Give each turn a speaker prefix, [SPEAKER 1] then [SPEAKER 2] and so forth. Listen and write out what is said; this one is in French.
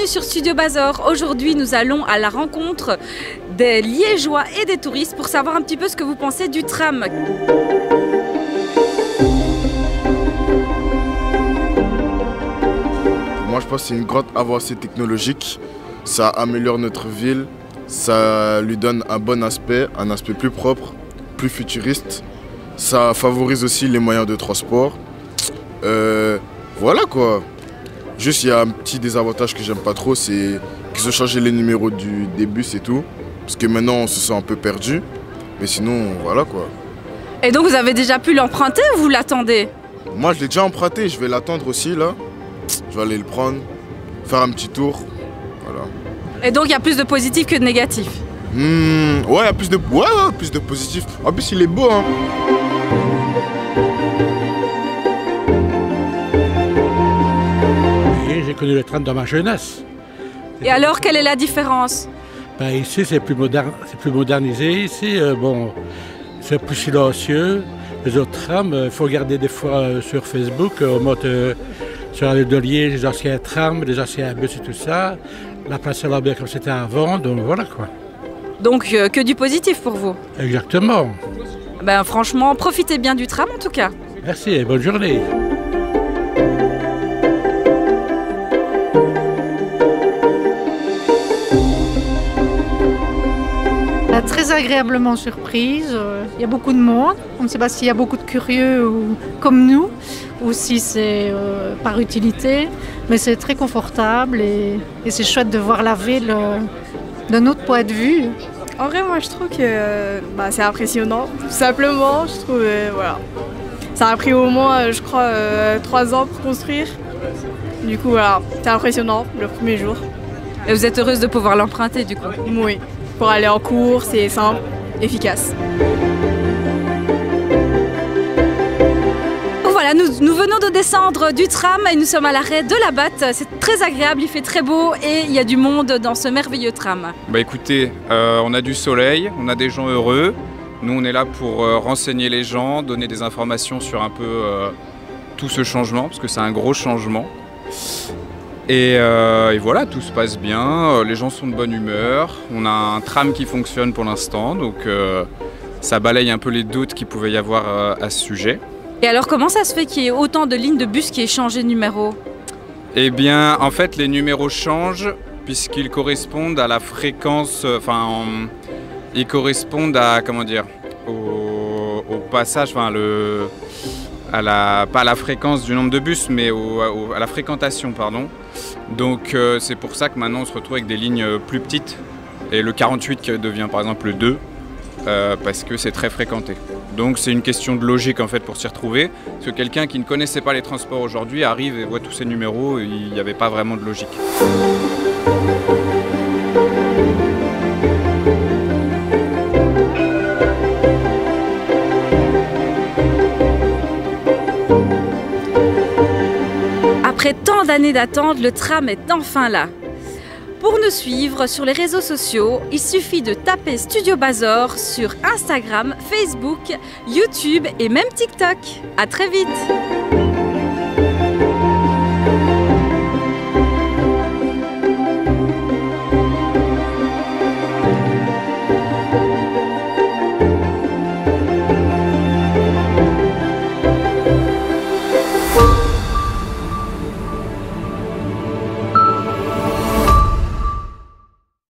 [SPEAKER 1] bienvenue sur Studio Bazor. Aujourd'hui, nous allons à la rencontre des Liégeois et des touristes pour savoir un petit peu ce que vous pensez du tram.
[SPEAKER 2] Moi, je pense que c'est une grande avancée technologique. Ça améliore notre ville, ça lui donne un bon aspect, un aspect plus propre, plus futuriste. Ça favorise aussi les moyens de transport. Voilà quoi. Juste, il y a un petit désavantage que j'aime pas trop, c'est qu'ils ont changé les numéros des bus et tout. Parce que maintenant, on se sent un peu perdu. Mais sinon, voilà quoi.
[SPEAKER 1] Et donc, vous avez déjà pu l'emprunter ou vous l'attendez?
[SPEAKER 2] Moi, je l'ai déjà emprunté, je vais l'attendre aussi là. Je vais aller le prendre, faire un petit tour. Voilà.
[SPEAKER 1] Et donc, il y a plus de positifs que de négatifs?
[SPEAKER 2] Ouais, il y a plus de positifs. En plus, il est beau, hein.
[SPEAKER 3] J'ai connu le tram dans ma jeunesse.
[SPEAKER 1] Et alors, quelle est la différence?
[SPEAKER 3] Ben, ici, c'est plus moderne, c'est plus modernisé. Ici, bon, c'est plus silencieux. Les autres trams, il faut regarder des fois sur Facebook, on monte sur la ville de Liège, les anciens trams, les anciens bus et tout ça. La place est bien comme c'était avant, donc voilà quoi.
[SPEAKER 1] Donc, que du positif pour vous?
[SPEAKER 3] Exactement.
[SPEAKER 1] Ben, franchement, profitez bien du tram en tout cas.
[SPEAKER 3] Merci et bonne journée.
[SPEAKER 4] Très agréablement surprise. Il y a beaucoup de monde. On ne sait pas s'il y a beaucoup de curieux comme nous ou si c'est par utilité. Mais c'est très confortable et c'est chouette de voir la ville d'un autre point de vue.
[SPEAKER 5] En vrai, moi je trouve que c'est impressionnant. Tout simplement, je trouve, voilà. Ça a pris au moins, je crois, 3 ans pour construire. Du coup, voilà, c'est impressionnant le premier jour.
[SPEAKER 1] Et vous êtes heureuse de pouvoir l'emprunter du coup?
[SPEAKER 5] Oui. Pour aller en cours, c'est simple, efficace.
[SPEAKER 1] Voilà, nous venons de descendre du tram et nous sommes à l'arrêt de la Batte. C'est très agréable, il fait très beau et il y a du monde dans ce merveilleux tram.
[SPEAKER 6] Bah écoutez, on a du soleil, on a des gens heureux. Nous, on est là pour renseigner les gens, donner des informations sur un peu tout ce changement, parce que c'est un gros changement. Et voilà, tout se passe bien, les gens sont de bonne humeur, on a un tram qui fonctionne pour l'instant, donc ça balaye un peu les doutes qu'il pouvait y avoir à ce sujet.
[SPEAKER 1] Et alors comment ça se fait qu'il y ait autant de lignes de bus qui aient changé de numéro?
[SPEAKER 6] Eh bien, en fait, les numéros changent puisqu'ils correspondent à la fréquence, ils correspondent à, comment dire, au passage, pas à la fréquence du nombre de bus, mais à la fréquentation, pardon. Donc c'est pour ça que maintenant on se retrouve avec des lignes plus petites et le 48 qui devient par exemple le 2 parce que c'est très fréquenté. Donc c'est une question de logique en fait pour s'y retrouver, parce que quelqu'un qui ne connaissait pas les transports aujourd'hui arrive et voit tous ces numéros, il n'y avait pas vraiment de logique.
[SPEAKER 1] Après tant d'années d'attente, le tram est enfin là. Pour nous suivre sur les réseaux sociaux, il suffit de taper Studio Bazor sur Instagram, Facebook, YouTube et même TikTok. À très vite!